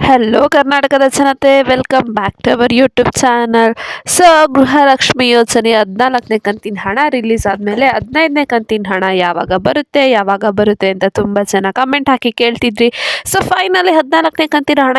Hello ಕರ್ನಾಟಕದ ಜನತೆ, welcome back to our YouTube channel. So Gruhalakshmi ಯೋಜನೆ 14ನೇ ಕಂತಿನ ಹಣ ರಿಲೀಸ್ ಆದಮೇಲೆ 15ನೇ ಕಂತಿನ ಹಣ ಯಾವಾಗ ಬರುತ್ತೆ ಅಂತ ತುಂಬ ಜನ ಕಮೆಂಟ್ ಹಾಕಿ ಕೇಳ್ತಿದ್ರಿ. ಸೊ ಫೈನಲಿ 14ನೇ ಕಂತಿನ ಹಣ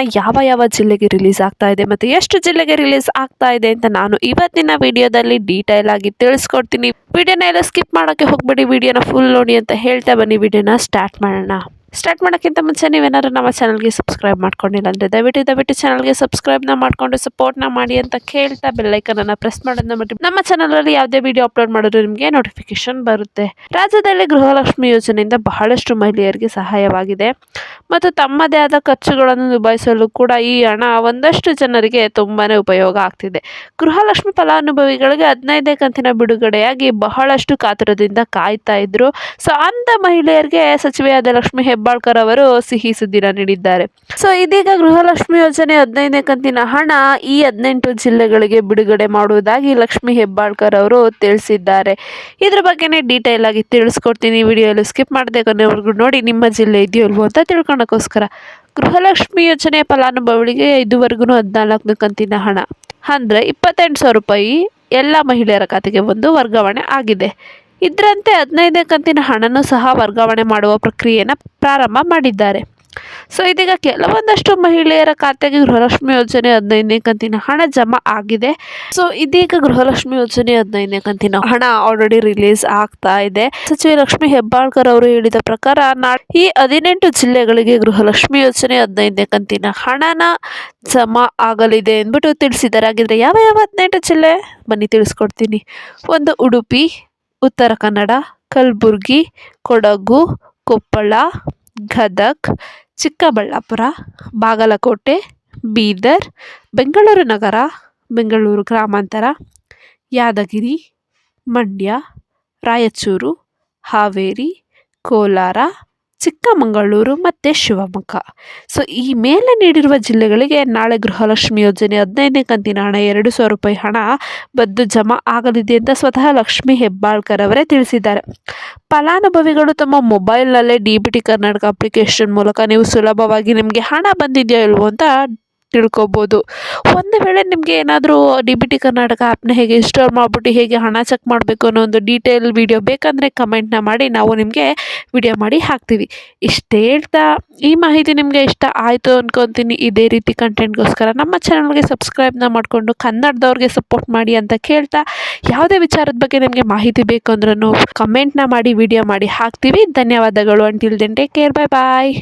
ಯಾವ ಜಿಲ್ಲೆಗೆ ರಿಲೀಸ್ ಆಗ್ತಾ ಇದೆ ಮತ್ತು ಎಷ್ಟು ಜಿಲ್ಲೆಗೆ ರಿಲೀಸ್ ಆಗ್ತಾ ಇದೆ ಅಂತ ನಾನು ಇವತ್ತಿನ ವಿಡಿಯೋದಲ್ಲಿ ಡೀಟೇಲ್ ಆಗಿ ತಿಳಿಸ್ಕೊಡ್ತೀನಿ. ವಿಡಿಯೋನ ಎಲ್ಲ ಸ್ಕಿಪ್ ಮಾಡೋಕ್ಕೆ ಹೋಗ್ಬೇಡಿ, ವಿಡಿಯೋನ ಫುಲ್ ನೋಡಿ ಅಂತ ಹೇಳ್ತಾ ಬನ್ನಿ ವಿಡಿಯೋನ ಸ್ಟಾರ್ಟ್ ಮಾಡೋಣ. ಸ್ಟಾರ್ಟ್ ಮಾಡೋಕ್ಕಿಂತ ಮುಂಚೆ ನೀವೇನಾದ್ರು ನಮ್ಮ ಚಾನಲ್ಗೆ ಸಬ್ಸ್ಕ್ರೈಬ್ ಮಾಡ್ಕೊಂಡಿಲ್ಲ ಅಂದರೆ ದಯವಿಟ್ಟು ಚಾನಲ್ಗೆ ಸಬ್ಸ್ಕ್ರೈಬ್ನ ಮಾಡಿಕೊಂಡು ಸಪೋರ್ಟ್ನ ಮಾಡಿ ಅಂತ ಕೇಳ್ತಾ ಬೆಲ್ಲೈಕನನ್ನು ಪ್ರೆಸ್ ಮಾಡೋದನ್ನ ಬಿಟ್ಟು ನಮ್ಮ ಚಾನಲಲ್ಲಿ ಯಾವುದೇ ವಿಡಿಯೋ ಅಪ್ಲೋಡ್ ಮಾಡಿದ್ರು ನಿಮಗೆ ನೋಟಿಫಿಕೇಶನ್ ಬರುತ್ತೆ. ರಾಜ್ಯದಲ್ಲಿ ಗೃಹಲಕ್ಷ್ಮಿ ಯೋಜನೆಯಿಂದ ಬಹಳಷ್ಟು ಮಹಿಳೆಯರಿಗೆ ಸಹಾಯವಾಗಿದೆ ಮತ್ತು ತಮ್ಮದೇ ಆದ ಖರ್ಚುಗಳನ್ನು ನಿಭಾಯಿಸಲು ಕೂಡ ಈ ಹಣ ಒಂದಷ್ಟು ಜನರಿಗೆ ತುಂಬಾ ಉಪಯೋಗ ಆಗ್ತಿದೆ. ಗೃಹಲಕ್ಷ್ಮಿ ಫಲಾನುಭವಿಗಳಿಗೆ 15ನೇ ಕಂತಿನ ಬಿಡುಗಡೆಯಾಗಿ ಬಹಳಷ್ಟು ಕಾತುರದಿಂದ ಕಾಯ್ತಾ ಇದ್ರು. ಸೊ ಅಂಥ ಮಹಿಳೆಯರಿಗೆ ಸಚಿವೆಯಾದ ಲಕ್ಷ್ಮಿ ಹೆಬ್ಬಾಳ್ಕರ್ ಅವರು ಸಿಹಿ ಸುದ್ದಿನ ನೀಡಿದ್ದಾರೆ. ಸೊ ಇದೀಗ ಗೃಹಲಕ್ಷ್ಮಿ ಯೋಜನೆ 15ನೇ ಕಂತಿನ ಹಣ ಈ 18 ಜಿಲ್ಲೆಗಳಿಗೆ ಬಿಡುಗಡೆ ಮಾಡುವುದಾಗಿ ಲಕ್ಷ್ಮಿ ಹೆಬ್ಬಾಳ್ಕರ್ ಅವರು ತಿಳಿಸಿದ್ದಾರೆ. ಇದ್ರ ಬಗ್ಗೆನೇ ಡೀಟೇಲ್ ಆಗಿ ತಿಳಿಸ್ಕೊಡ್ತೀನಿ. ವಿಡಿಯೋಲ್ಲಿ ಸ್ಕಿಪ್ ಮಾಡದೆ ಕೊನೆವರೆಗೂ ನೋಡಿ, ನಿಮ್ಮ ಜಿಲ್ಲೆ ಇದೆಯೋ ಇಲ್ವೋ ಅಂತ ತಿಳ್ಕೊಳಕ್ಕೋಸ್ಕರ. ಗೃಹಲಕ್ಷ್ಮಿ ಯೋಜನೆ ಫಲಾನುಭವಿಗಳಿಗೆ ಇದುವರೆಗೂ 14ನೇ ಕಂತಿನ ಹಣ ಅಂದರೆ 28,000 ರೂಪಾಯಿ ಎಲ್ಲ ಮಹಿಳೆಯರ ಖಾತೆಗೆ ವರ್ಗಾವಣೆ ಆಗಿದೆ. ಇದರಂತೆ 15ನೇ ಕಂತಿನ ಹಣನೂ ಸಹ ವರ್ಗಾವಣೆ ಮಾಡುವ ಪ್ರಕ್ರಿಯೆಯನ್ನು ಪ್ರಾರಂಭ ಮಾಡಿದ್ದಾರೆ. ಸೊ ಇದೀಗ ಕೆಲವೊಂದಷ್ಟು ಮಹಿಳೆಯರ ಖಾತೆಗೆ ಗೃಹಲಕ್ಷ್ಮಿ ಯೋಜನೆ 15ನೇ ಕಂತಿನ ಹಣ ಜಮಾ ಆಗಿದೆ. ಸೊ ಇದೀಗ ಗೃಹಲಕ್ಷ್ಮಿ ಯೋಜನೆ 15ನೇ ಕಂತಿನ ಹಣ ಆಲ್ರೆಡಿ ರಿಲೀಸ್ ಆಗ್ತಾ ಇದೆ. ಸಚಿವೆ ಲಕ್ಷ್ಮಿ ಹೆಬ್ಬಾಳ್ಕರ್ ಅವರು ಹೇಳಿದ ಪ್ರಕಾರ ಈ 18 ಜಿಲ್ಲೆಗಳಿಗೆ ಗೃಹಲಕ್ಷ್ಮಿ ಯೋಜನೆ 15ನೇ ಕಂತಿನ ಹಣನ ಜಮಾ ಆಗಲಿದೆ ಅಂದ್ಬಿಟ್ಟು ತಿಳಿಸಿದ್ದಾರೆ. ಹಾಗಿದ್ರೆ ಯಾವ 18 ಜಿಲ್ಲೆ ಬನ್ನಿ ತಿಳಿಸ್ಕೊಡ್ತೀನಿ. ಒಂದು ಉಡುಪಿ, ಉತ್ತರ ಕನ್ನಡ, ಕಲಬುರಗಿ, ಕೊಡಗು, ಕೊಪ್ಪಳ, ಗದಗ್, ಚಿಕ್ಕಬಳ್ಳಾಪುರ, ಬಾಗಲಕೋಟೆ, ಬೀದರ್, ಬೆಂಗಳೂರು ನಗರ, ಬೆಂಗಳೂರು ಗ್ರಾಮಾಂತರ, ಯಾದಗಿರಿ, ಮಂಡ್ಯ, ರಾಯಚೂರು, ಹಾವೇರಿ, ಕೋಲಾರ, ಚಿಕ್ಕಮಗಳೂರು ಮತ್ತು ಶಿವಮೊಗ್ಗ. ಸೊ ಈ ಮೇಲೆ ನೀಡಿರುವ ಜಿಲ್ಲೆಗಳಿಗೆ ನಾಳೆ ಗೃಹಲಕ್ಷ್ಮಿ ಯೋಜನೆ 15ನೇ ಕಂತಿನ ಹಣ 2,000 ರೂಪಾಯಿ ಹಣ ಜಮಾ ಆಗಲಿದೆ ಅಂತ ಸ್ವತಃ ಲಕ್ಷ್ಮಿ ಹೆಬ್ಬಾಳ್ಕರ್ ಅವರೇ ತಿಳಿಸಿದ್ದಾರೆ. ಫಲಾನುಭವಿಗಳು ತಮ್ಮ ಮೊಬೈಲ್ನಲ್ಲೇ DBT ಕರ್ನಾಟಕ ಅಪ್ಲಿಕೇಶನ್ ಮೂಲಕ ನೀವು ಸುಲಭವಾಗಿ ನಿಮಗೆ ಹಣ ಬಂದಿದೆಯೋ ಇಲ್ವೋ ಅಂತ ತಿಳ್ಕೊಬೋದು. ಒಂದು ವೇಳೆ ನಿಮಗೆ ಏನಾದರೂ DBT ಕರ್ನಾಟಕ ಆ್ಯಪ್ನ ಹೇಗೆ ಇನ್ಸ್ಟಾಲ್ ಮಾಡಿಬಿಟ್ಟು ಹೇಗೆ ಹಣ ಚೆಕ್ ಮಾಡಬೇಕು ಅನ್ನೋ ಒಂದು ಡೀಟೇಲ್ ವಿಡಿಯೋ ಬೇಕಂದರೆ ಕಮೆಂಟ್ನ ಮಾಡಿ, ನಾವು ನಿಮಗೆ ವಿಡಿಯೋ ಮಾಡಿ ಹಾಕ್ತೀವಿ. ಇಷ್ಟು ಹೇಳ್ತಾ ಈ ಮಾಹಿತಿ ನಿಮಗೆ ಇಷ್ಟ ಆಯಿತು ಅಂದ್ಕೊತೀನಿ. ಇದೇ ರೀತಿ ಕಂಟೆಂಟ್ಗೋಸ್ಕರ ನಮ್ಮ ಚಾನಲ್ಗೆ ಸಬ್ಸ್ಕ್ರೈಬ್ನ ಮಾಡಿಕೊಂಡು ಕನ್ನಡದವ್ರಿಗೆ ಸಪೋರ್ಟ್ ಮಾಡಿ ಅಂತ ಕೇಳ್ತಾ, ಯಾವುದೇ ವಿಚಾರದ ಬಗ್ಗೆ ನಿಮಗೆ ಮಾಹಿತಿ ಬೇಕು ಅಂದ್ರೂ ಕಮೆಂಟ್ನ ಮಾಡಿ ವಿಡಿಯೋ ಮಾಡಿ ಹಾಕ್ತೀವಿ. ಧನ್ಯವಾದಗಳು. ಅಂಟಿಲ್ ದೆನ್ ಟೇಕ್ ಕೇರ್, ಬಾಯ್.